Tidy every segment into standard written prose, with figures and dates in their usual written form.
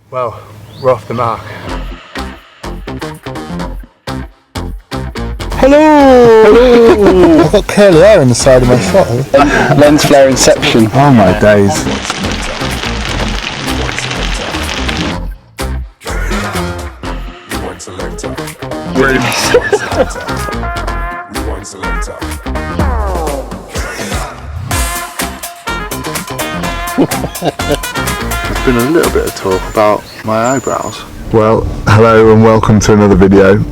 Well, we're off the mark. Hello! I've got curly hair in the side of my shot. Lens flare inception. Oh my days. There's been a little bit of talk about my eyebrows. Well, hello and welcome to another video.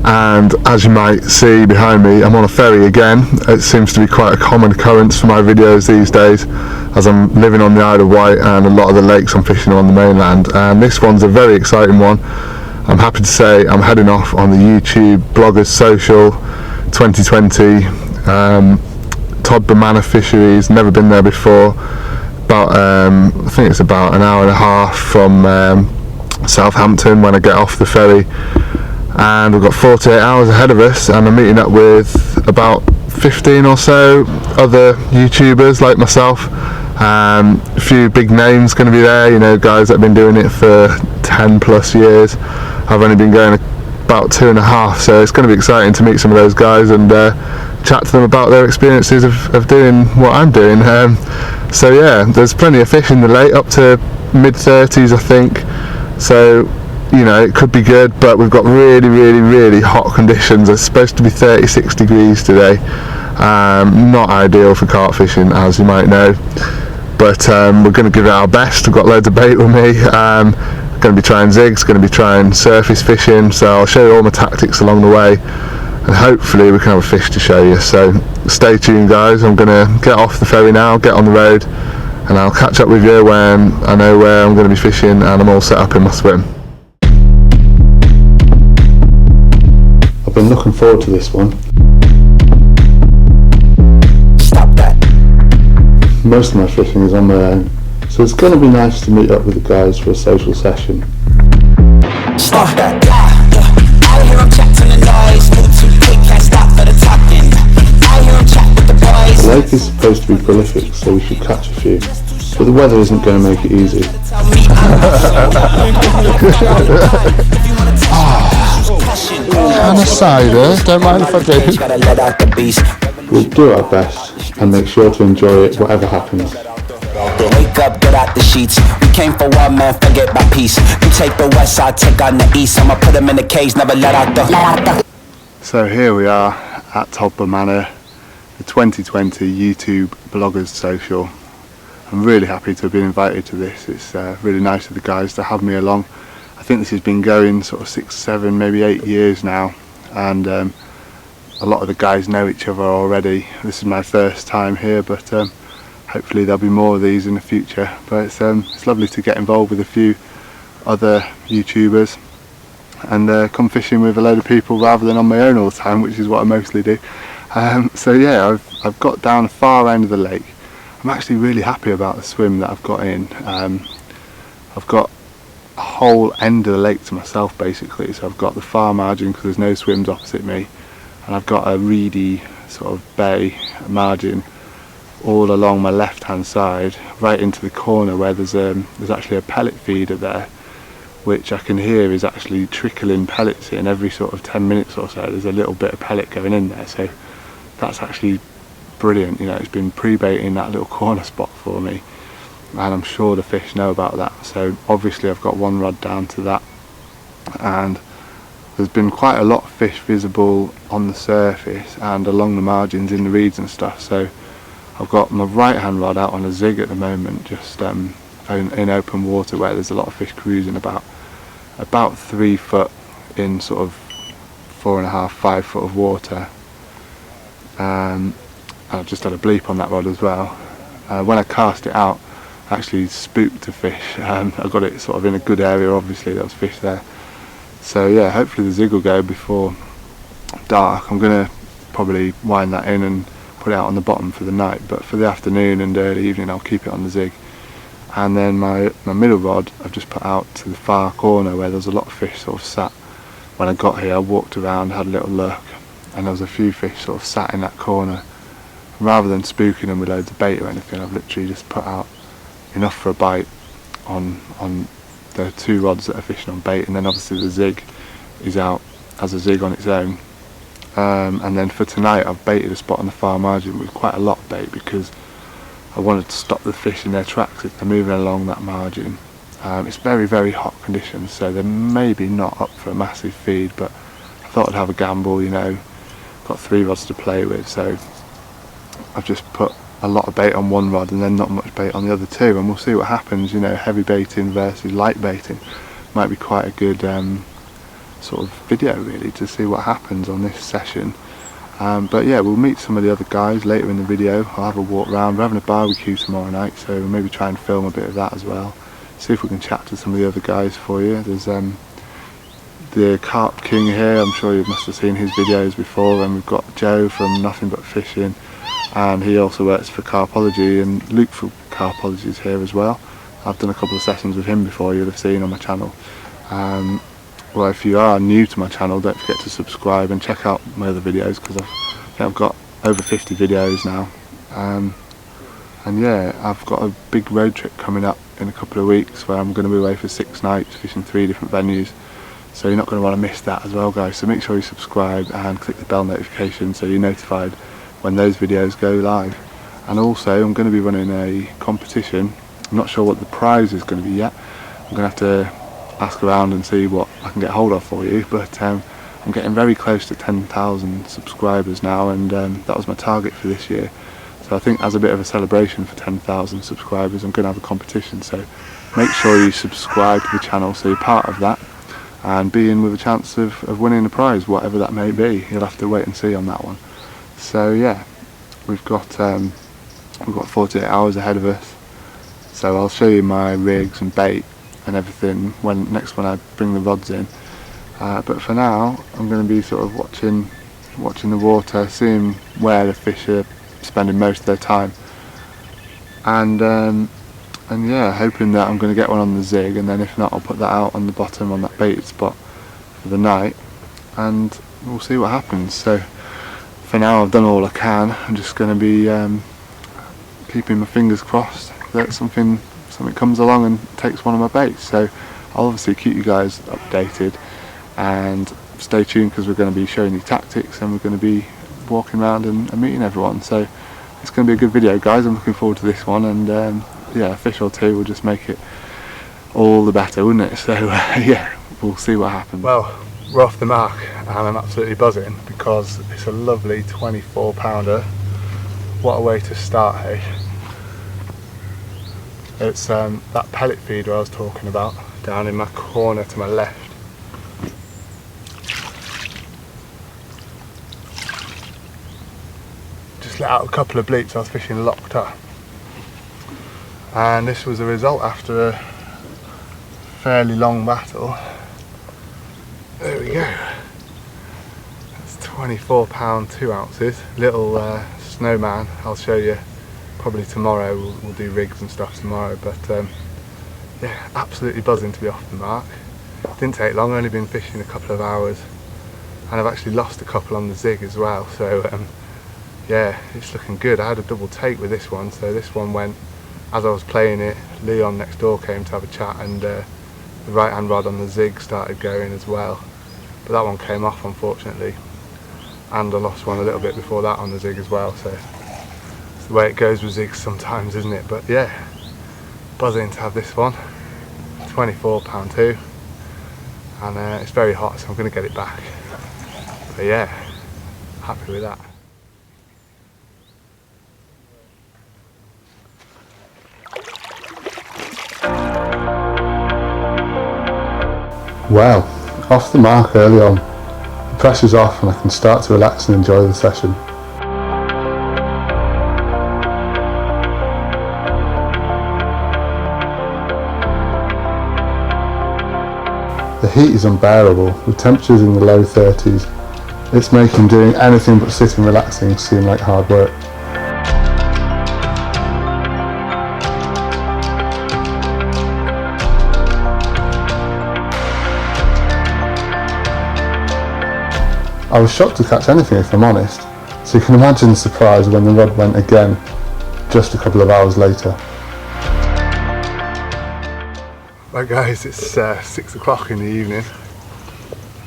And as you might see behind me, I'm on a ferry again. It seems to be quite a common occurrence for my videos these days, as I'm living on the Isle of Wight and a lot of the lakes I'm fishing on the mainland. And this one's a very exciting one. I'm happy to say I'm heading off on the YouTube Bloggers Social 2020 Todber Manor fisheries. Never been there before. I think it's about an hour and a half from Southampton when I get off the ferry, and we've got 48 hours ahead of us, and I'm meeting up with about 15 or so other YouTubers like myself. A few big names going to be there, you know, guys that have been doing it for 10 plus years. I've only been going about 2.5, so it's going to be exciting to meet some of those guys and chat to them about their experiences of doing what I'm doing. So yeah, there's plenty of fish in the lake, up to mid-30s I think, so you know it could be good, but we've got really hot conditions. It's supposed to be 36 degrees today. Not ideal for carp fishing, as you might know, but we're going to give it our best. We've got loads of bait with me. Going to be trying zigs, going to be trying surface fishing, so I'll show you all my tactics along the way, and hopefully we can have a fish to show you. So stay tuned guys. I'm going to get off the ferry now, get on the road, and I'll catch up with you when I know where I'm going to be fishing and I'm all set up in my swim. I've been looking forward to this one. Stop that. Most of my fishing is on my own, so it's going to be nice to meet up with the guys for a social session. Stop that. I hear him chat to the noise. Move too quick, can't stop for the talking. I hear him chat with the boys. The lake is supposed to be prolific, so we should catch a few, but the weather isn't going to make it easy. And a cider, don't mind if I do. We'll do our best and make sure to enjoy it whatever happens. Wake up, get out the sheets. We came for one man, forget my peace. You take the west, I take on the east. I'ma put them in the cage, never let out the. So here we are at Todber Manor, the 2020 YouTube Bloggers Social. I'm really happy to have been invited to this. It's really nice of the guys to have me along. I think this has been going sort of 6, 7, maybe 8 years now, and a lot of the guys know each other already. This is my first time here, but hopefully there'll be more of these in the future. But it's lovely to get involved with a few other YouTubers and come fishing with a load of people rather than on my own all the time, which is what I mostly do. So yeah, I've got down the far end of the lake. I'm actually really happy about the swim that I've got in. I've got a whole end of the lake to myself basically, so I've got the far margin because there's no swims opposite me, and I've got a reedy sort of bay margin all along my left hand side, right into the corner where there's actually a pellet feeder there, which I can hear is actually trickling pellets in every sort of 10 minutes or so. There's a little bit of pellet going in there, so that's actually brilliant. You know, it's been pre-baiting that little corner spot for me, and I'm sure the fish know about that. So obviously I've got one rod down to that, and there's been quite a lot of fish visible on the surface and along the margins in the reeds and stuff. So I've got my right hand rod out on a zig at the moment, just in open water where there's a lot of fish cruising about 3 foot in sort of 4.5, 5 foot of water. I've just had a bleep on that rod as well. When I cast it out, I actually spooked a fish. I got it sort of in a good area, obviously there was fish there. So yeah, hopefully the zig will go before dark. I'm going to probably wind that in and put it out on the bottom for the night, but for the afternoon and early evening I'll keep it on the zig. And then my middle rod I've just put out to the far corner where there's a lot of fish sort of sat. When I got here I walked around, had a little look, and there was a few fish sort of sat in that corner. Rather than spooking them with loads of bait or anything, I've literally just put out enough for a bite on There are 2 rods that are fishing on bait, and then obviously the zig is out as a zig on its own. And then for tonight I've baited a spot on the far margin with quite a lot of bait, because I wanted to stop the fish in their tracks if they're moving along that margin. It's very, very hot conditions, so they're maybe not up for a massive feed, but I thought I'd have a gamble, you know. Got 3 rods to play with, so I've just put a lot of bait on one rod and then not much bait on the other 2, and we'll see what happens. You know, heavy baiting versus light baiting might be quite a good sort of video really, to see what happens on this session. But yeah, we'll meet some of the other guys later in the video. I'll have a walk round. We're having a barbecue tomorrow night, so we'll maybe try and film a bit of that as well. See if we can chat to some of the other guys for you. There's the Carp King here, I'm sure you must have seen his videos before, and we've got Joe from Nothing But Fishing, and he also works for Carpology, and Luke from Carpology is here as well. I've done a couple of sessions with him before, you'll have seen on my channel. Well, if you are new to my channel, don't forget to subscribe and check out my other videos, because I've got over 50 videos now. And yeah, I've got a big road trip coming up in a couple of weeks where I'm going to be away for 6 nights fishing 3 different venues, so you're not going to want to miss that as well, guys. So make sure you subscribe and click the bell notification so you're notified when those videos go live. And also I'm going to be running a competition. I'm not sure what the prize is going to be yet. I'm going to have to ask around and see what I can get hold of for you, but I'm getting very close to 10,000 subscribers now, and that was my target for this year. So I think as a bit of a celebration for 10,000 subscribers, I'm going to have a competition. So make sure you subscribe to the channel so you're part of that, and be in with a chance of winning a prize, whatever that may be. You'll have to wait and see on that one. So yeah, we've got 48 hours ahead of us. So I'll show you my rigs and bait and everything next when I bring the rods in. But for now, I'm going to be sort of watching the water, seeing where the fish are spending most of their time, and yeah, hoping that I'm going to get one on the zig, and then if not, I'll put that out on the bottom on that baited spot for the night, and we'll see what happens. So for now, I've done all I can. I'm just going to be keeping my fingers crossed that something comes along and takes one of my baits. So I'll obviously keep you guys updated, and stay tuned, because we're going to be showing you tactics, and we're going to be walking around and meeting everyone. So it's going to be a good video, guys. I'm looking forward to this one, and yeah, a fish or 2 will just make it all the better, wouldn't it? So yeah, we'll see what happens. Well, we're off the mark and I'm absolutely buzzing, because it's a lovely 24 pounder. What a way to start, hey? It's that pellet feeder I was talking about down in my corner to my left. Just let out a couple of bleats. I was fishing locked up, and this was the result after a fairly long battle. There we go. That's 24 pound 2 ounces. Little snowman. I'll show you probably tomorrow. We'll do rigs and stuff tomorrow, but yeah, absolutely buzzing to be off the mark. Didn't take long, only been fishing a couple of hours, and I've actually lost a couple on the zig as well. So yeah, it's looking good. I had a double take with this one, so this one went as I was playing it. Leon next door came to have a chat, and the right hand rod on the zig started going as well, but that one came off unfortunately, and I lost one a little bit before that on the zig as well. So it's the way it goes with zigs sometimes, isn't it? But yeah, buzzing to have this one. 24 pound 2, and it's very hot, so I'm going to get it back. But yeah, happy with that. Well, off the mark early on. The pressure's off and I can start to relax and enjoy the session. The heat is unbearable, with temperatures in the low 30s. It's making doing anything but sitting relaxing seem like hard work. I was shocked to catch anything, if I'm honest, so you can imagine the surprise when the rod went again just a couple of hours later. Right guys, it's 6 o'clock in the evening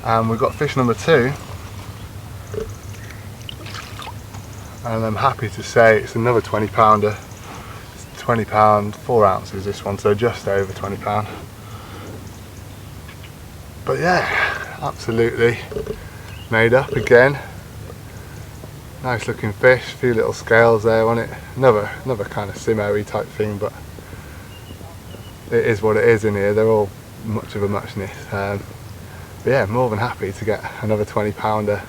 and we've got fish number 2, and I'm happy to say it's another 20 pounder. It's 20 pound 4 ounces this one, so just over 20 pound. But yeah, absolutely made up again. Nice looking fish, a few little scales there on it. Another kind of simo-y type thing, but it is what it is in here. They're all much of a muchness. But yeah, more than happy to get another 20 pounder.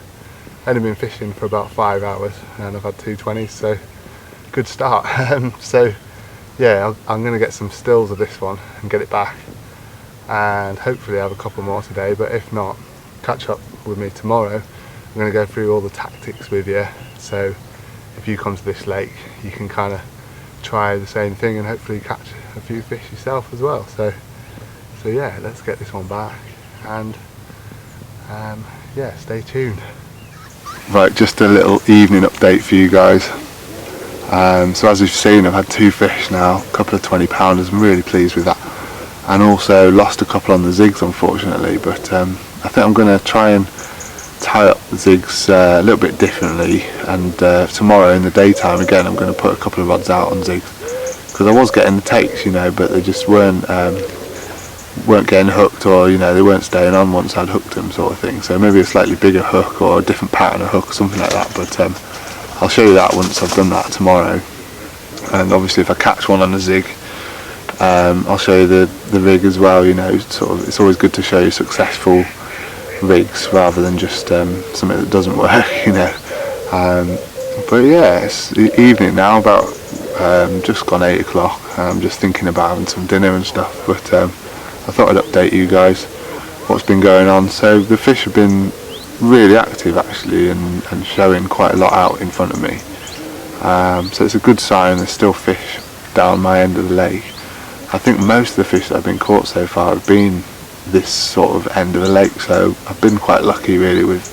Only been fishing for about 5 hours and I've had 2 20s, so good start. So yeah, I'm going to get some stills of this one and get it back, and hopefully have a couple more today, but if not, catch up with me tomorrow. I'm going to go through all the tactics with you, so if you come to this lake you can kind of try the same thing and hopefully catch a few fish yourself as well. So yeah, let's get this one back, and yeah, stay tuned. Right, just a little evening update for you guys. So as you've seen, I've had 2 fish now, a couple of 20 pounders. I'm really pleased with that, and also lost a couple on the zigs unfortunately, but I think I'm going to try and tie up the zigs a little bit differently, and tomorrow in the daytime again I'm going to put a couple of rods out on zigs, because I was getting the takes, you know, but they just weren't getting hooked, or you know, they weren't staying on once I'd hooked them, sort of thing. So maybe a slightly bigger hook or a different pattern of hook or something like that, but I'll show you that once I've done that tomorrow. And obviously if I catch one on a zig, I'll show you the rig as well. You know, sort of, it's always good to show you successful rigs rather than just something that doesn't work, you know. But yeah, it's the evening now, about just gone 8 o'clock, and I'm just thinking about having some dinner and stuff, but I thought I'd update you guys what's been going on. So the fish have been really active actually, and showing quite a lot out in front of me, so it's a good sign. There's still fish down my end of the lake. I think most of the fish that have been caught so far have been this sort of end of the lake, so I've been quite lucky really with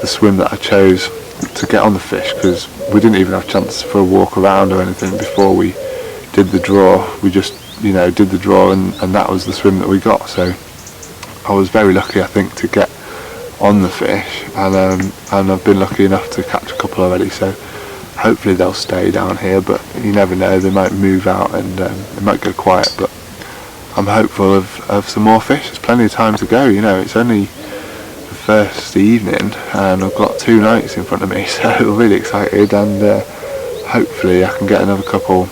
the swim that I chose to get on the fish, because we didn't even have a chance for a walk around or anything before we did the draw. We just, you know, did the draw, and that was the swim that we got. So I was very lucky, I think, to get on the fish, and I've been lucky enough to catch a couple already, so hopefully they'll stay down here, but you never know, they might move out and they might go quiet, but I'm hopeful of some more fish. There's plenty of time to go, you know, it's only the first evening and I've got 2 nights in front of me, so I'm really excited, and hopefully I can get another couple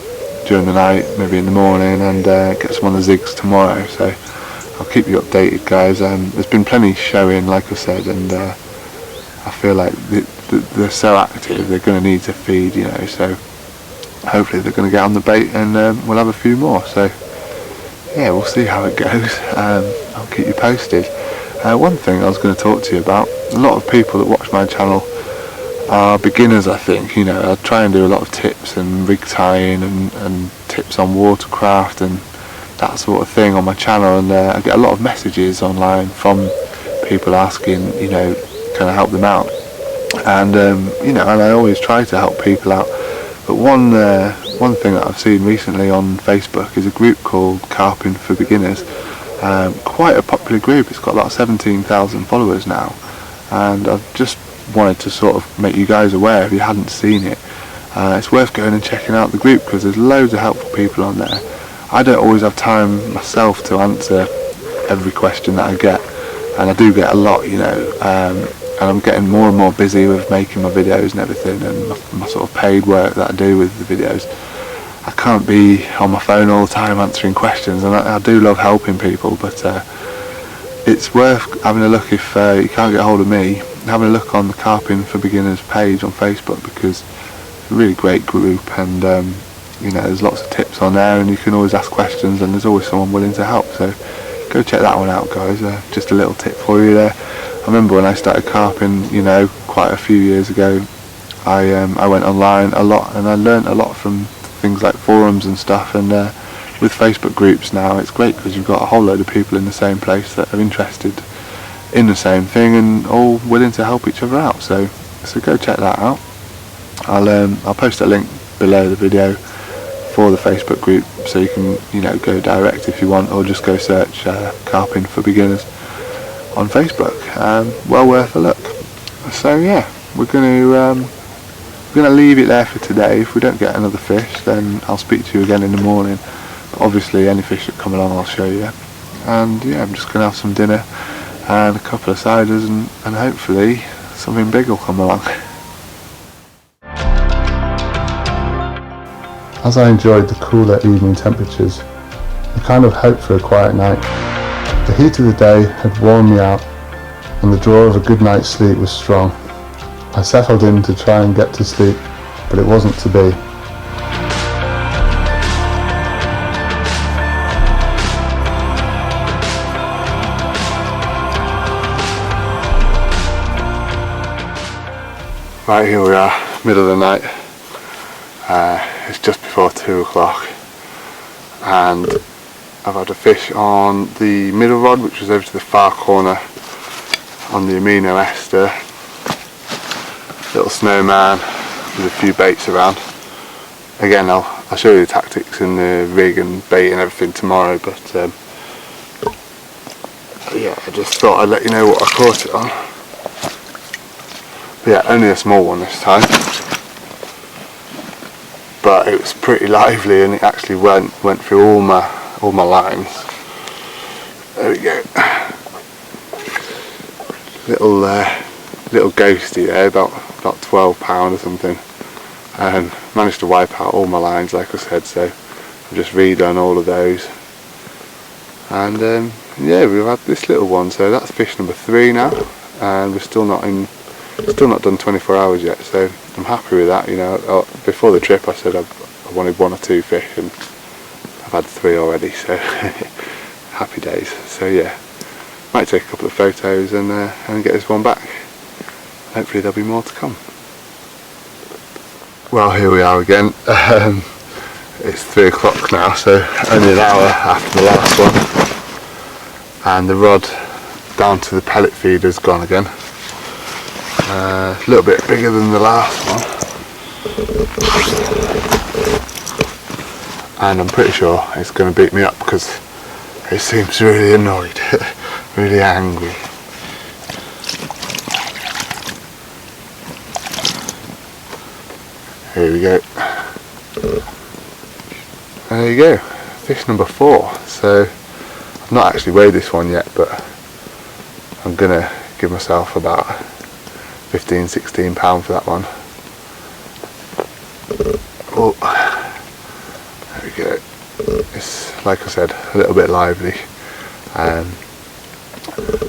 during the night, maybe in the morning, and get some on the zigs tomorrow. So I'll keep you updated guys. There's been plenty showing, like I said, and I feel like they're so active, they're going to need to feed, you know, so hopefully they're going to get on the bait, and we'll have a few more. So yeah, we'll see how it goes. I'll keep you posted. One thing I was going to talk to you about, a lot of people that watch my channel are beginners, I think. You know, I try and do a lot of tips and rig tying and tips on watercraft and that sort of thing on my channel, and I get a lot of messages online from people asking, you know, can I help them out? And you know, and I always try to help people out. But one thing that I've seen recently on Facebook is a group called Carp for Beginners. Quite a popular group. It's got about 17,000 followers now, and I've just wanted to sort of make you guys aware, if you hadn't seen it. It's worth going and checking out the group, because there's loads of helpful people on there. I don't always have time myself to answer every question that I get, and I do get a lot, you know, and I'm getting more and more busy with making my videos and everything, and my sort of paid work that I do with the videos. I can't be on my phone all the time answering questions, and I do love helping people, but it's worth having a look, if you can't get hold of me, having a look on the Carp for Beginners page on Facebook, because it's a really great group, and you know, there's lots of tips on there, and you can always ask questions, and there's always someone willing to help. So go check that one out guys. Just a little tip for you there. I remember when I started carping, you know, quite a few years ago, I went online a lot, and I learnt a lot from things like forums and stuff, and with Facebook groups now it's great, because you've got a whole load of people in the same place that are interested in the same thing and all willing to help each other out. So go check that out. I'll post a link below the video for the Facebook group, so you can, you know, go direct if you want, or just go search carping for beginners on Facebook. Well worth a look. So yeah, we're going to leave it there for today. If we don't get another fish, then I'll speak to you again in the morning. But obviously any fish that come along I'll show you. And yeah, I'm just going to have some dinner and a couple of ciders, and hopefully something big will come along. As I enjoyed the cooler evening temperatures, I kind of hoped for a quiet night. The heat of the day had worn me out, and the draw of a good night's sleep was strong. I settled in to try and get to sleep, but it wasn't to be. Right, here we are, middle of the night. It's just before 2 o'clock, and I've had a fish on the middle rod, which was over to the far corner on the amino ester. Little snowman with a few baits around. Again, I'll show you the tactics and the rig and bait and everything tomorrow, but yeah, I just thought I'd let you know what I caught it on. But yeah, only a small one this time, but it was pretty lively, and it actually went through all my lines. There we go. Little ghosty there, about £12 or something. Managed to wipe out all my lines, like I said, so I've just redone all of those. And yeah, we've had this little one, so that's fish number 3 now, and we're still not done 24 hours yet, so I'm happy with that. You know, before the trip I said I wanted 1 or 2 fish, and I've had 3 already, so happy days. So yeah, might take a couple of photos and get this one back. Hopefully there'll be more to come. Well, here we are again. It's 3 o'clock now, so only an hour after the last one, and the rod down to the pellet feeder's gone again. A little bit bigger than the last one, and I'm pretty sure it's going to beat me up because it seems really annoyed, really angry. Here we go. There you go, fish number 4. So I've not actually weighed this one yet, but I'm gonna give myself about £15–16 for that one. Oh, there we go. It's, like I said, a little bit lively. But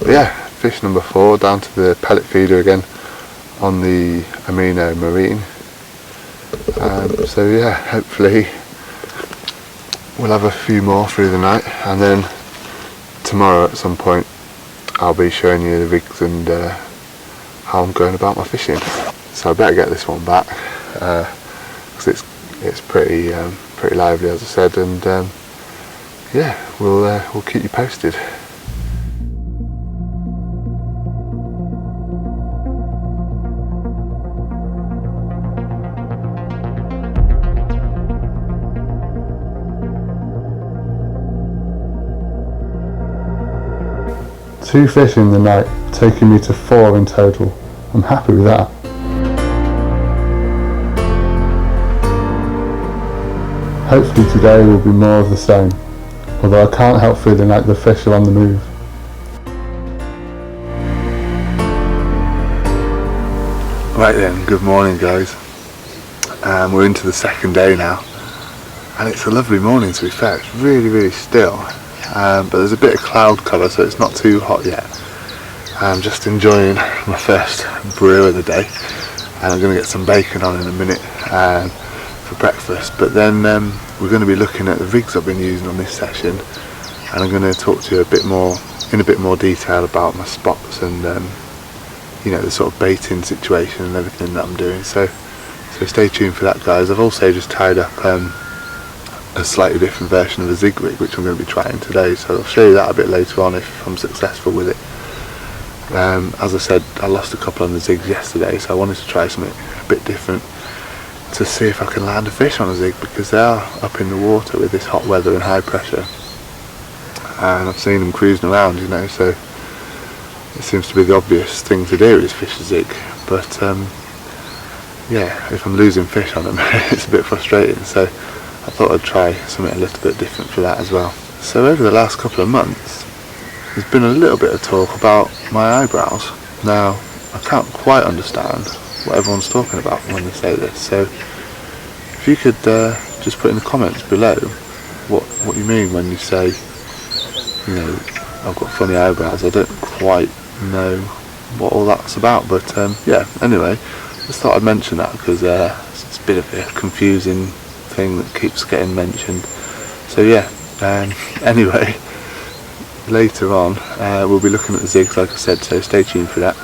yeah, fish number 4 down to the pellet feeder again on the Amino Marine. So yeah, hopefully we'll have a few more through the night, and then tomorrow at some point I'll be showing you the rigs and how I'm going about my fishing. So I better get this one back because it's pretty lively, as I said, and yeah, we'll keep you posted. Two fish in the night, taking me to 4 in total. I'm happy with that. Hopefully today will be more of the same, although I can't help feeling like the fish are on the move. Right then, good morning guys. We're into the second day now, and it's a lovely morning to be fair. It's really, really still. But there's a bit of cloud cover, so it's not too hot yet. I'm just enjoying my first brew of the day, and I'm going to get some bacon on in a minute for breakfast. But then we're going to be looking at the rigs I've been using on this session, and I'm going to talk to you in a bit more detail about my spots and you know, the sort of baiting situation and everything that I'm doing. So stay tuned for that, guys. I've also just tied up a slightly different version of a zig rig, which I'm going to be trying today, so I'll show you that a bit later on if I'm successful with it. As I said, I lost a couple on the zigs yesterday, so I wanted to try something a bit different. to see if I can land a fish on a zig, because they are up in the water with this hot weather and high pressure, and I've seen them cruising around, you know, so it seems to be the obvious thing to do is fish a zig. But yeah, if I'm losing fish on them it's a bit frustrating, so I thought I'd try something a little bit different for that as well. So over the last couple of months there's been a little bit of talk about my eyebrows. Now I can't quite understand what everyone's talking about when they say this, so if you could just put in the comments below what you mean when you say, you know, I've got funny eyebrows. I don't quite know what all that's about, but yeah, anyway, just thought I'd mention that because it's a bit of a confusing thing that keeps getting mentioned. So yeah, anyway, later on we'll be looking at the zigs, like I said, so stay tuned for that.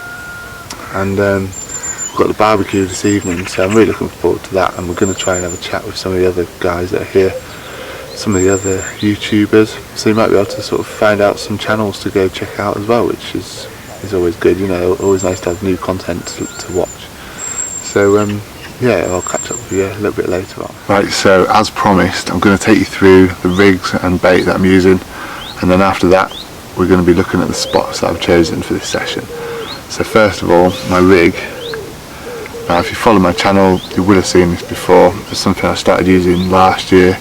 And we've got the barbecue this evening, so I'm really looking forward to that, and we're going to try and have a chat with some of the other guys that are here, some of the other YouTubers, so you might be able to sort of find out some channels to go check out as well, which is always good, you know, always nice to have new content to watch. So yeah, I'll catch up with you a little bit later on. Right, so as promised, I'm going to take you through the rigs and bait that I'm using, and then after that we're going to be looking at the spots that I've chosen for this session. So first of all, my rig. Now if you follow my channel you would have seen this before. It's something I started using last year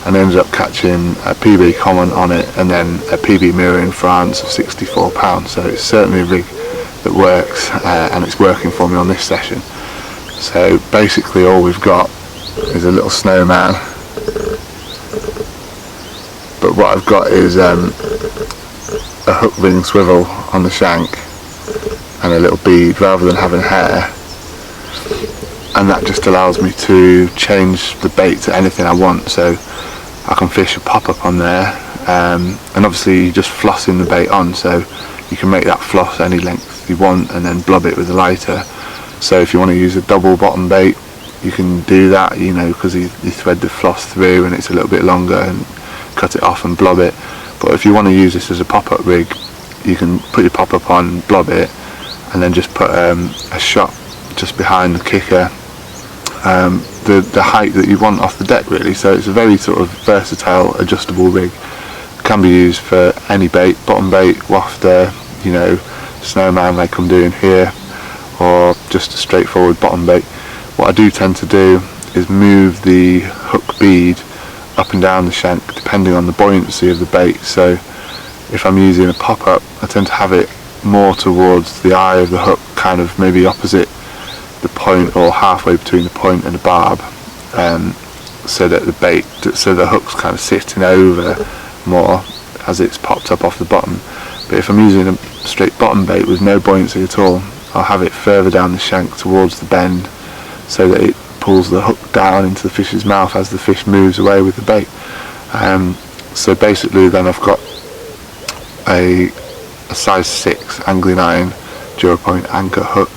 and ended up catching a PB common on it and then a PB mirror in France of £64, so it's certainly a rig that works, and it's working for me on this session. So basically all we've got is a little snowman, but what I've got is a hook ring swivel on the shank and a little bead rather than having hair, and that just allows me to change the bait to anything I want. So I can fish a pop-up on there, and obviously you just flossing the bait on, so you can make that floss any length you want and then blob it with a lighter. So if you want to use a double bottom bait you can do that, you know, because you thread the floss through and it's a little bit longer, and cut it off and blob it. But if you want to use this as a pop-up rig, you can put your pop-up on, blob it, and then just put a shot just behind the kicker, the height that you want off the deck really. So it's a very sort of versatile adjustable rig. It can be used for any bait, bottom bait, wafter, you know, snowman like I'm doing here, or just a straightforward bottom bait. What I do tend to do is move the hook bead up and down the shank depending on the buoyancy of the bait. So if I'm using a pop-up I tend to have it more towards the eye of the hook, kind of maybe opposite the point or halfway between the point and the barb, so that the hook's kind of sitting over more as it's popped up off the bottom. But if I'm using a straight bottom bait with no buoyancy at all, I'll have it further down the shank towards the bend so that it pulls the hook down into the fish's mouth as the fish moves away with the bait. So basically then I've got a size 6 angling iron dual point anchor hook,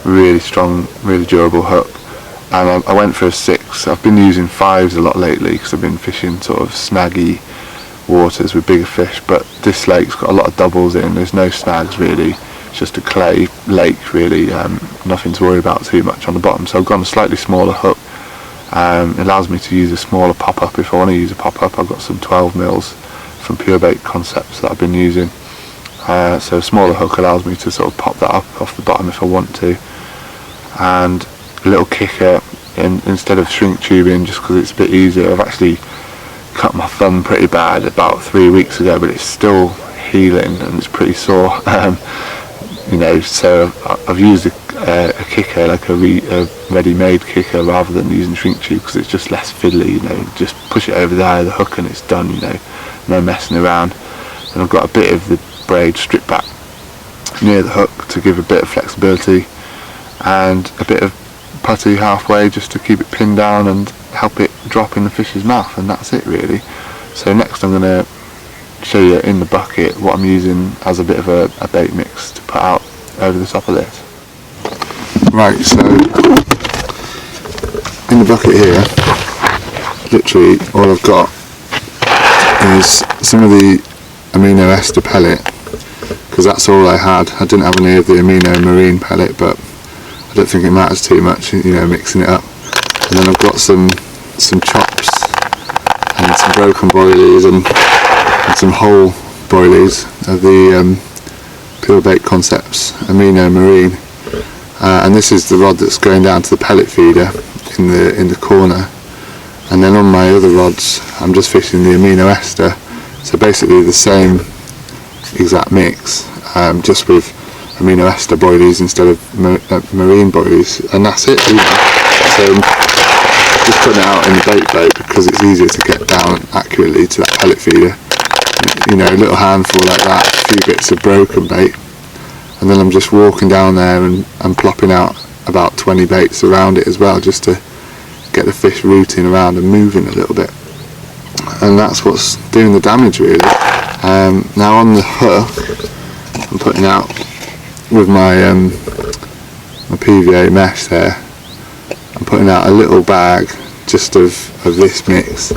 really strong, really durable hook, and I went for a 6. I've been using 5s a lot lately because I've been fishing sort of snaggy waters with bigger fish, but this lake's got a lot of doubles in, there's no snags really, it's just a clay lake really, nothing to worry about too much on the bottom. So I've gone a slightly smaller hook. It allows me to use a smaller pop-up if I want to use a pop-up. I've got some 12 mils from Pure Bait Concepts that I've been using. So a smaller hook allows me to sort of pop that up off the bottom if I want to. And a little kicker instead of shrink tubing, just because it's a bit easier. I've actually cut my thumb pretty bad about 3 weeks ago, but it's still healing and it's pretty sore. You know, so I've used a kicker, like a ready-made kicker, rather than using shrink tube because it's just less fiddly. You know, just push it over the eye of the hook and it's done. You know, no messing around. And I've got a bit of the braid stripped back near the hook to give a bit of flexibility, and a bit of putty halfway just to keep it pinned down and help it drop in the fish's mouth, and that's it really. So next I'm going to show you in the bucket what I'm using as a bit of a bait mix to put out over the top of this. Right, so in the bucket here, literally all I've got is some of the amino ester pellet, because that's all I had. I didn't have any of the amino marine pellet, but I don't think it matters too much, you know, mixing it up. And and then I've got some chops and some broken boilies and some whole boilies of the Pure Bait Concepts Amino Marine, and this is the rod that's going down to the pellet feeder in the corner. And then on my other rods I'm just fishing the amino ester, so basically the same exact mix, just with amino ester boilies instead of marine boilies, and that's it really. So just putting it out in the bait boat because it's easier to get down accurately to that pellet feeder. You know, a little handful like that, a few bits of broken bait, and then I'm just walking down there and plopping out about 20 baits around it as well, just to get the fish rooting around and moving a little bit, and that's what's doing the damage really. Now on the hook I'm putting out with my PVA mesh there, I'm putting out a little bag just of this mix,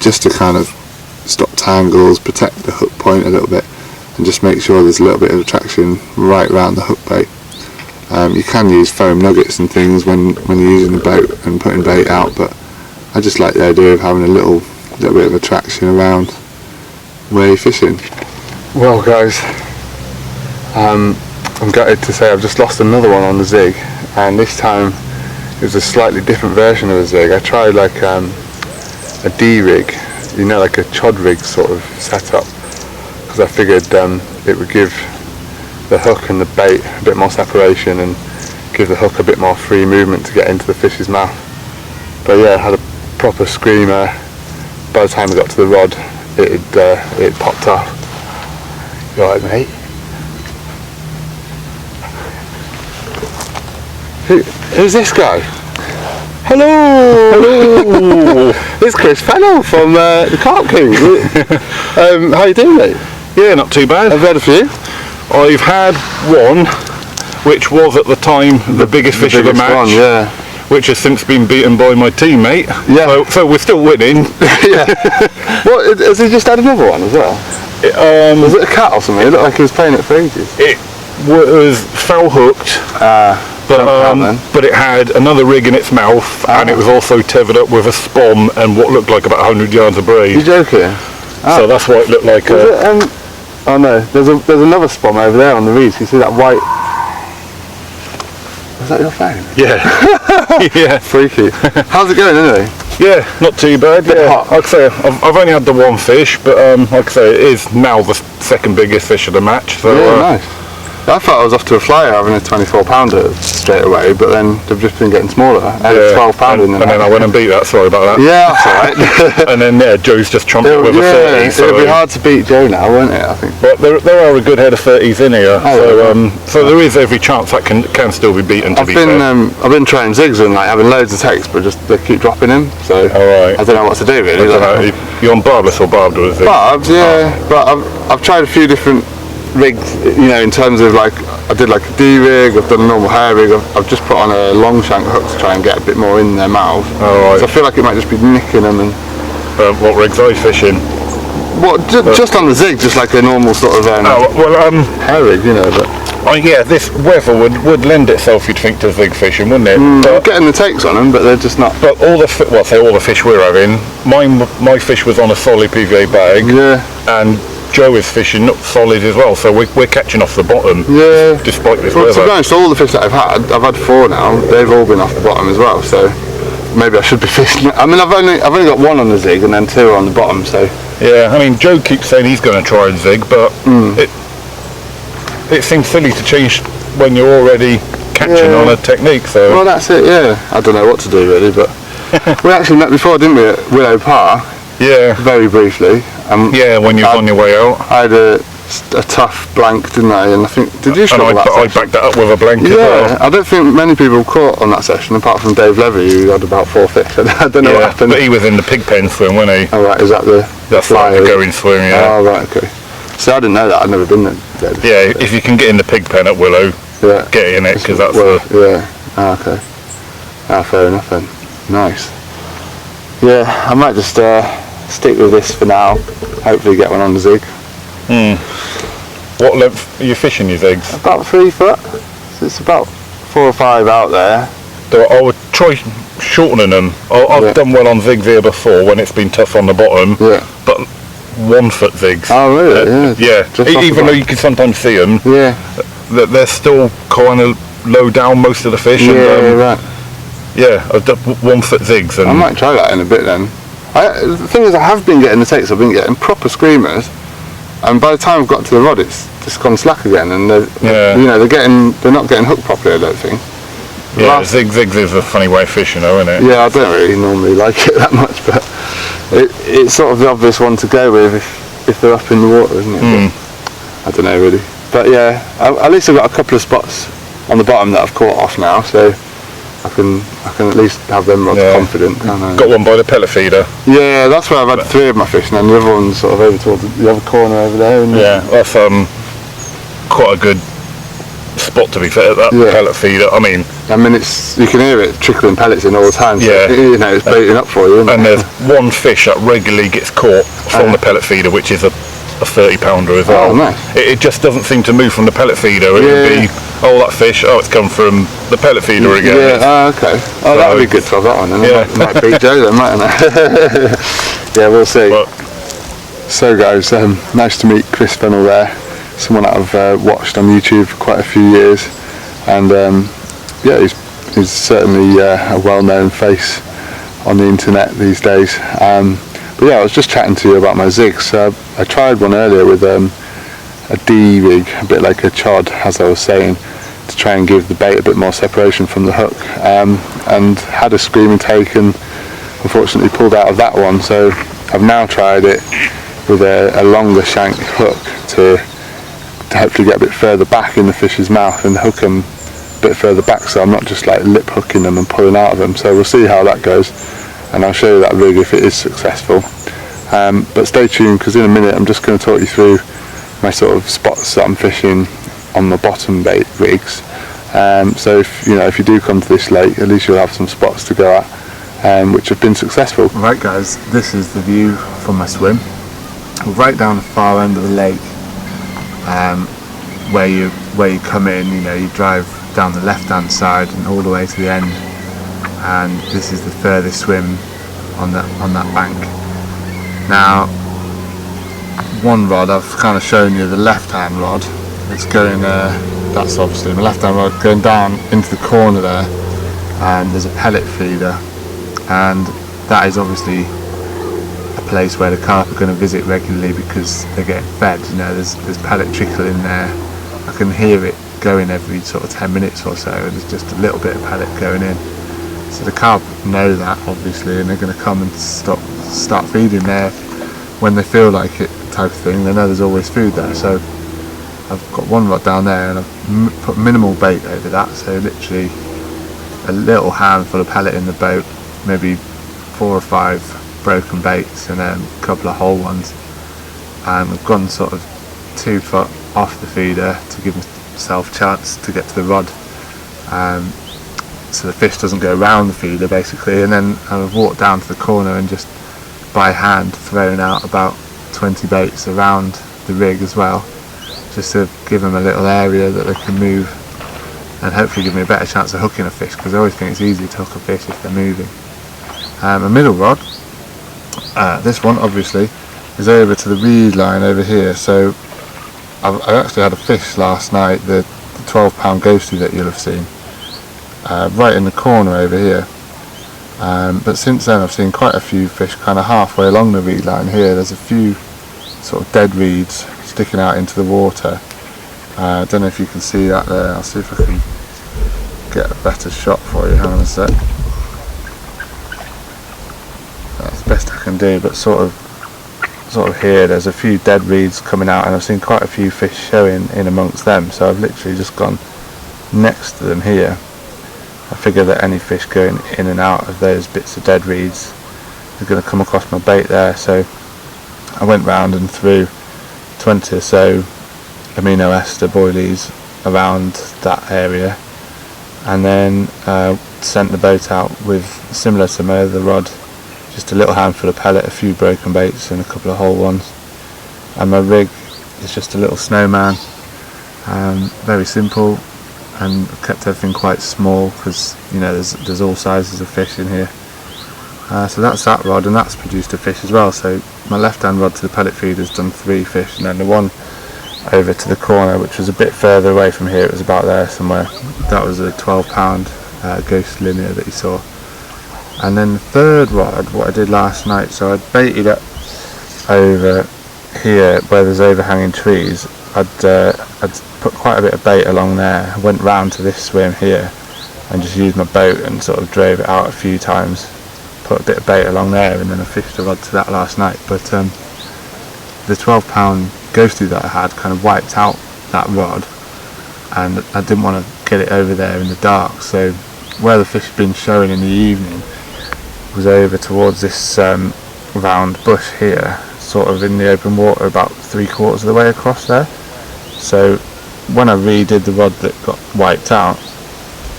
just to kind of stop tangles, protect the hook point a little bit, and just make sure there's a little bit of attraction right around the hook bait. You can use foam nuggets and things when you're using the boat and putting bait out, but I just like the idea of having a little bit of attraction around where you're fishing. Well guys, I'm gutted to say I've just lost another one on the zig, and this time it was a slightly different version of a zig. I tried like a D-rig, you know, like a chod rig sort of setup, because I figured it would give the hook and the bait a bit more separation and give the hook a bit more free movement to get into the fish's mouth. But yeah, it had a proper screamer. By the time I got to the rod, it popped off. You alright, mate? Who's this guy? Hello! Hello! It's Chris Fennell from the Carp King. How you doing, mate? Yeah, not too bad. I've had a few. I've had one, which was at the time the biggest fish of the match, one, yeah. which has since been beaten by my teammate. Yeah. So we're still winning. Yeah. What, has he just had another one as well? Was it a cat or something? It looked like he was playing it for ages. It was foul hooked, but it had another rig in its mouth, and it was also tethered up with a spom and what looked like about 100 yards of braid. You're joking? So that's why it looked like oh no, there's another spom over there on the reeds. You see that white? Was that your phone? Yeah. Yeah. Freaky. How's it going anyway? Yeah, not too bad. Bit hot. Like I say, I've only had the one fish, but like I say, it is now the second biggest fish of the match. So, yeah, nice. I thought I was off to a flyer having a 24 pounder straight away, but then they've just been getting smaller. I had a 12 pounder in the and then I went and beat that, sorry about that. Yeah, that's alright. And then Joe's just trumped it with a 30. So it'll be hard to beat Joe now, won't it, I think. But there are a good head of 30s in here, so there is every chance that can still be beaten, to be fair. I've been trying zigs and like having loads of takes, but just they keep dropping him, so I don't know what to do really. You're on barbless or barbed or zig? Barbed, yeah, but I've tried a few different rigs, you know, in terms of like, I did like a D-rig, I've done a normal hair rig, I've just put on a long shank hook to try and get a bit more in their mouth. So I feel like it might just be nicking them. And what rigs are you fishing? What, just on the zig, just like a normal sort of hair rig, you know. But yeah, this weather would lend itself, you'd think, to zig fishing, wouldn't it? I'm getting the takes on them, but they're just not. But all the fish we're having, my fish was on a solid PVA bag, and Joe is fishing not solid as well, so we're catching off the bottom. Yeah. Despite this weather. To be honest, all the fish that I've had 4 now. They've all been off the bottom as well. So maybe I should be fishing. I mean, I've only got 1 on the zig and then 2 on the bottom. So yeah, I mean, Joe keeps saying he's going to try and zig, but it seems silly to change when you're already catching on a technique. So well, that's it. Yeah, I don't know what to do really, but we actually met before, didn't we, at Willow Park? Yeah. Very briefly. Yeah, when you were on your way out. I had a tough blank, didn't I? And I think, did you struggle that I backed that up with a blank as well. I don't think many people caught on that session, apart from Dave Levy, who had about 4 fish. I don't know what happened. But he was in the pig pen swim, wasn't he? Oh right, is that the like the going swim, yeah. Oh right, okay. So I didn't know that, I'd never been there. Yeah, if you can get in the pig pen at Willow, get in it, because that's okay. Fair enough then. Nice. Yeah, I might just stick with this for now, hopefully get one on the zig. What length are you fishing your zigs? About 3 foot, so it's about 4 or 5 out there, I would try shortening them. I've done well on zigs here before when it's been tough on the bottom. Yeah. But 1 foot zigs. Oh really? Even though you can sometimes see them. Yeah. They're still kind of low down most of the fish. Right. Yeah, I've done 1 foot zigs. And I might try that in a bit then. The thing is, I have been getting the takes. I've been getting proper screamers, and by the time I've got to the rod, it's just gone slack again. And they're not getting hooked properly, I don't think. Yeah, zigs is a funny way of fishing, though, isn't it? Yeah, I don't really normally like it that much, but it's sort of the obvious one to go with if they're up in the water, isn't it? I don't know really, but yeah, at least I've got a couple of spots on the bottom that I've caught off now, so I can at least have them rods confident. Got one by the pellet feeder. Yeah, that's where I've had 3 of my fish, and then the other one's sort of over towards the other corner over there. Yeah, that's quite a good spot to be fair, that pellet feeder. I mean you can hear it trickling pellets in all the time, so it's baiting up for you, and there's one fish that regularly gets caught from the pellet feeder, which is a 30 pounder as well. Oh, nice. It just doesn't seem to move from the pellet feeder. It would be, that fish, it's come from the pellet feeder again. Yeah, okay. Oh, that would be good to have that one, and I might beat Joe then, mightn't I? Yeah, we'll see. So guys, nice to meet Chris Fennell there, someone that I've watched on YouTube for quite a few years, and he's certainly a well-known face on the internet these days. But yeah, I was just chatting to you about my zigs. I tried one earlier with a D rig, a bit like a chod, as I was saying, to try and give the bait a bit more separation from the hook, and had a screaming take, and unfortunately pulled out of that one. So I've now tried it with a longer shank hook to hopefully get a bit further back in the fish's mouth and hook them a bit further back, so I'm not just like lip hooking them and pulling out of them. So we'll see how that goes, and I'll show you that rig if it is successful. But stay tuned, because in a minute I'm just going to talk you through my sort of spots that I'm fishing on the bottom bait rigs. So if you do come to this lake, at least you'll have some spots to go at, which have been successful. Right guys, this is the view from my swim. We're right down the far end of the lake, where you come in. You drive down the left hand side and all the way to the end, and this is the furthest swim on that bank. Now, one rod I've kind of shown you, the left hand rod, it's going that's obviously my left hand rod going down into the corner there, and there's a pellet feeder, and that is obviously a place where the carp are going to visit regularly because they're getting fed. There's pellet trickle in there. I can hear it going every sort of 10 minutes or so, and there's just a little bit of pellet going in. So the carp know that obviously, and they're going to come and start feeding there when they feel like it, type of thing. They know there's always food there. So I've got one rod down there, and I've put minimal bait over that, so literally a little handful of pellet in the boat, maybe 4 or 5 broken baits and a couple of whole ones, and I've gone sort of 2 foot off the feeder to give myself a chance to get to the rod, so the fish doesn't go around the feeder basically. And then I've walked down to the corner and just by hand thrown out about 20 baits around the rig as well, just to give them a little area that they can move, and hopefully give me a better chance of hooking a fish, because I always think it's easy to hook a fish if they're moving. A middle rod, this one obviously is over to the reed line over here. So I actually had a fish last night, the 12-pound ghostie that you'll have seen, right in the corner over here. But since then I've seen quite a few fish kind of halfway along the reed line here. There's a few sort of dead reeds sticking out into the water. I don't know if you can see that there. I'll see if I can get a better shot for you. Hang on a sec. That's the best I can do, but sort of here there's a few dead reeds coming out, and I've seen quite a few fish showing in amongst them, so I've literally just gone next to them here. I figure that any fish going in and out of those bits of dead reeds are going to come across my bait there. So I went round and threw 20 or so amino ester boilies around that area, and then sent the boat out with, similar to my other rod, just a little handful of pellet, a few broken baits and a couple of whole ones. And my rig is just a little snowman, very simple. and kept everything quite small because, you know, there's all sizes of fish in here. So that's that rod, and that's produced a fish as well. So my left hand rod to the pellet feed has done 3 fish, and then the one over to the corner, which was a bit further away from here, it was about there somewhere, that was a 12-pound ghost linear that you saw. And then the third rod, what I did last night, so I baited it over here where there's overhanging trees. I'd put quite a bit of bait along there. I went round to this swim here and just used my boat and sort of drove it out a few times, put a bit of bait along there, and then I fished a rod to that last night. But the 12-pound ghostie that I had kind of wiped out that rod, and I didn't want to get it over there in the dark, so where the fish had been showing in the evening was over towards this round bush here, sort of in the open water about 3/4 of the way across there. So when I redid the rod that got wiped out,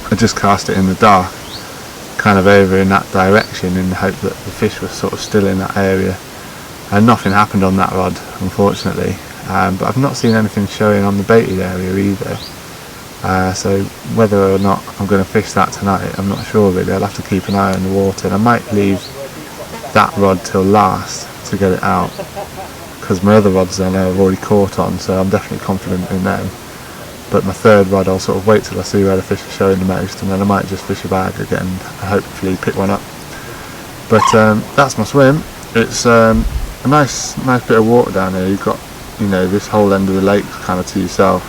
I just cast it in the dark, kind of over in that direction, in the hope that the fish was sort of still in that area. And nothing happened on that rod, unfortunately, but I've not seen anything showing on the baited area either. So whether or not I'm going to fish that tonight, I'm not sure really. I'll have to keep an eye on the water, and I might leave that rod till last to get it out, because my other rods I know I've already caught on, so I'm definitely confident in them. But my third rod, I'll sort of wait till I see where the fish are showing the most, and then I might just fish a bag again and hopefully pick one up. But that's my swim. It's a nice bit of water down here. You've got, you know, this whole end of the lake kind of to yourself,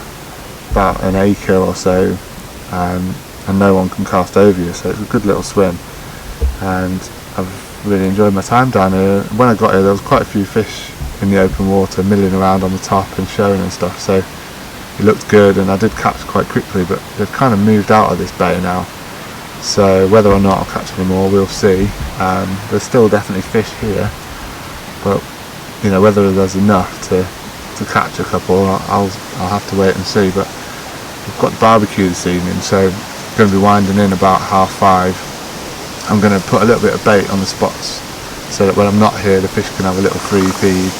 about an acre or so, and no one can cast over you, so it's a good little swim, and I've really enjoyed my time down here. When I got here there was quite a few fish in the open water milling around on the top and showing and stuff, so it looked good, and I did catch quite quickly, but they've kind of moved out of this bay now, so whether or not I'll catch any more we'll see. There's still definitely fish here, but you know, whether there's enough to catch a couple, I'll have to wait and see. But we've got barbecue this evening, so I'm going to be winding in about 5:30. I'm going to put a little bit of bait on the spots so that when I'm not here the fish can have a little free feed,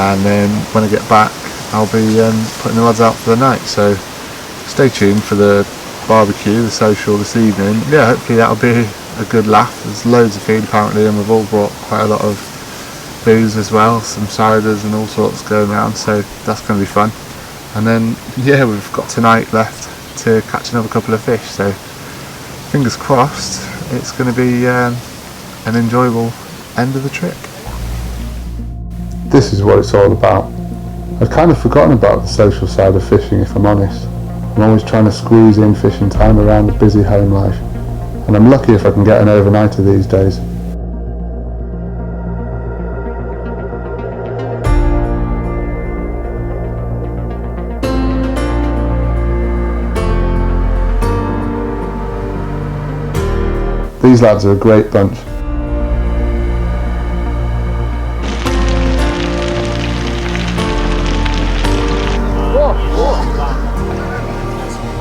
and then when I get back I'll be putting the rods out for the night. So stay tuned for the barbecue, the social this evening. Yeah, hopefully that'll be a good laugh. There's loads of feed apparently, and we've all brought quite a lot of booze as well, some ciders and all sorts going around, so that's going to be fun. And then yeah, we've got tonight left to catch another couple of fish, so fingers crossed it's going to be an enjoyable end of the trip. This is what it's all about. I'd kind of forgotten about the social side of fishing, if I'm honest. I'm always trying to squeeze in fishing time around the busy home life, and I'm lucky if I can get an overnighter these days. These lads are a great bunch.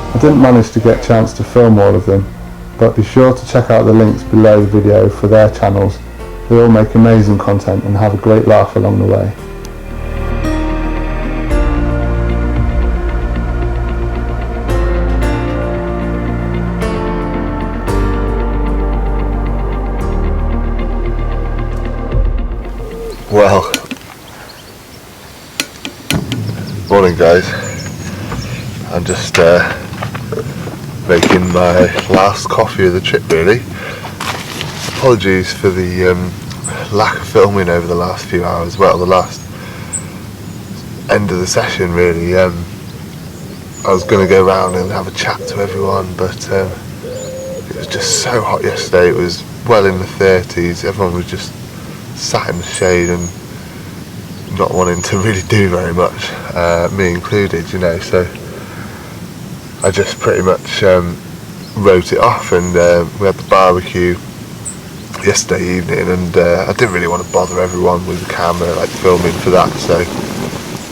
I didn't manage to get a chance to film all of them, but be sure to check out the links below the video for their channels. They all make amazing content and have a great laugh along the way. Well, morning guys. I'm just making my last coffee of the trip really. Apologies for the lack of filming over the last few hours, well the last end of the session really. I was going to go around and have a chat to everyone, but it was just so hot yesterday. It was well in the 30s, everyone was just sat in the shade and not wanting to really do very much, me included, you know, so I just pretty much wrote it off, and we had the barbecue yesterday evening, and I didn't really want to bother everyone with the camera, like filming for that, so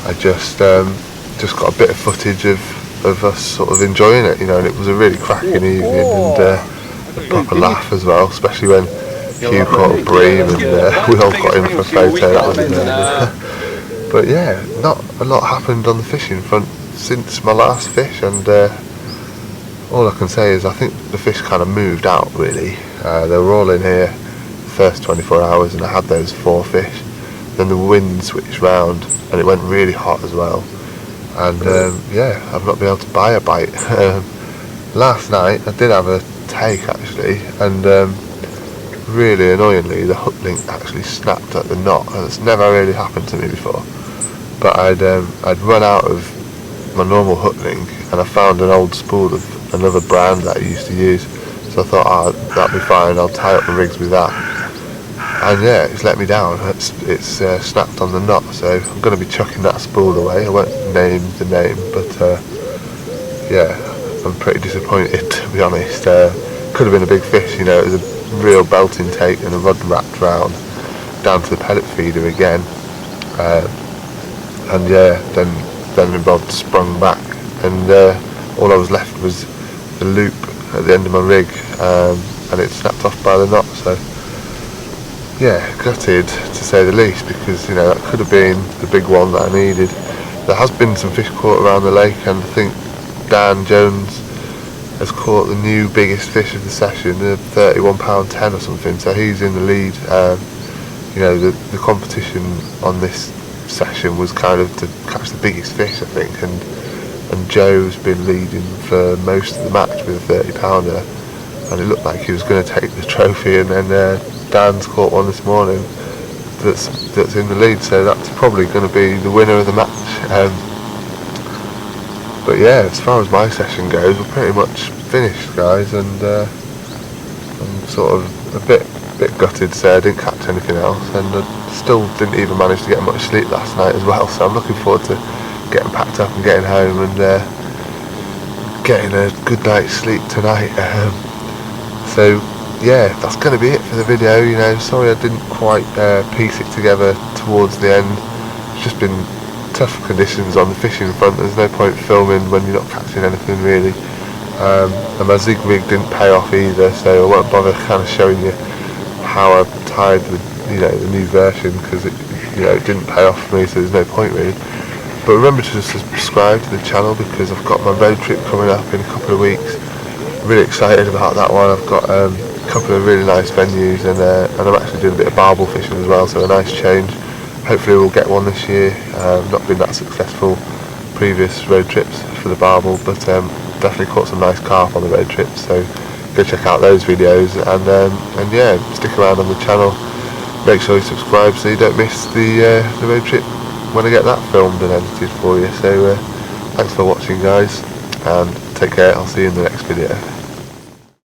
I just got a bit of footage of us sort of enjoying it, you know, and it was a really cracking evening, and a proper laugh as well, especially when Hugh caught a bream and we all got in for a photo. That was amazing. But yeah, not a lot happened on the fishing front since my last fish, and all I can say is I think the fish kind of moved out really. They were all in here the first 24 hours and I had those 4 fish. Then the wind switched round and it went really hot as well. And yeah, I've not been able to buy a bite. Last night I did have a take actually, and really annoyingly the hook link actually snapped at the knot, and it's never really happened to me before. But I'd run out of my normal hook link and I found an old spool of another brand that I used to use, so I thought, oh, that'll be fine, I'll tie up the rigs with that. And yeah, it's let me down. It's snapped on the knot, so I'm going to be chucking that spool away. I won't name the name, but yeah, I'm pretty disappointed to be honest. Could have been a big fish, you know. It was a real belting take and a rod wrapped round down to the pellet feeder again. And yeah, then the rod sprung back, and all I was left was the loop at the end of my rig, and it snapped off by the knot. So yeah, gutted to say the least, because you know that could have been the big one that I needed. There has been some fish caught around the lake, and I think Dan Jones has caught the new biggest fish of the session, the £31.10 or something, so he's in the lead. You know, the competition on this session was kind of to catch the biggest fish, I think, and Joe's been leading for most of the match with a 30-pounder, and it looked like he was going to take the trophy, and then Dan's caught one this morning that's in the lead, so that's probably going to be the winner of the match. But yeah, as far as my session goes, we're pretty much finished, guys, and I'm sort of a bit gutted to say I didn't catch anything else, and I still didn't even manage to get much sleep last night as well, so I'm looking forward to getting packed up and getting home and getting a good night's sleep tonight. So yeah, that's going to be it for the video. You know, sorry I didn't quite piece it together towards the end. It's just been tough conditions on the fishing front. There's no point filming when you're not catching anything really, and my zig rig didn't pay off either, so I won't bother kind of showing you how I tied the new version, because it didn't pay off for me, so there's no point really. But remember to subscribe to the channel, because I've got my road trip coming up in a couple of weeks. Really excited about that one. I've got a couple of really nice venues, and I'm actually doing a bit of barbel fishing as well, so a nice change. Hopefully we'll get one this year. Not been that successful previous road trips for the barbel, but definitely caught some nice carp on the road trips, so go check out those videos, and yeah, stick around on the channel. Make sure you subscribe so you don't miss the road trip when I get that filmed and edited for you. So thanks for watching, guys, and take care. I'll see you in the next video.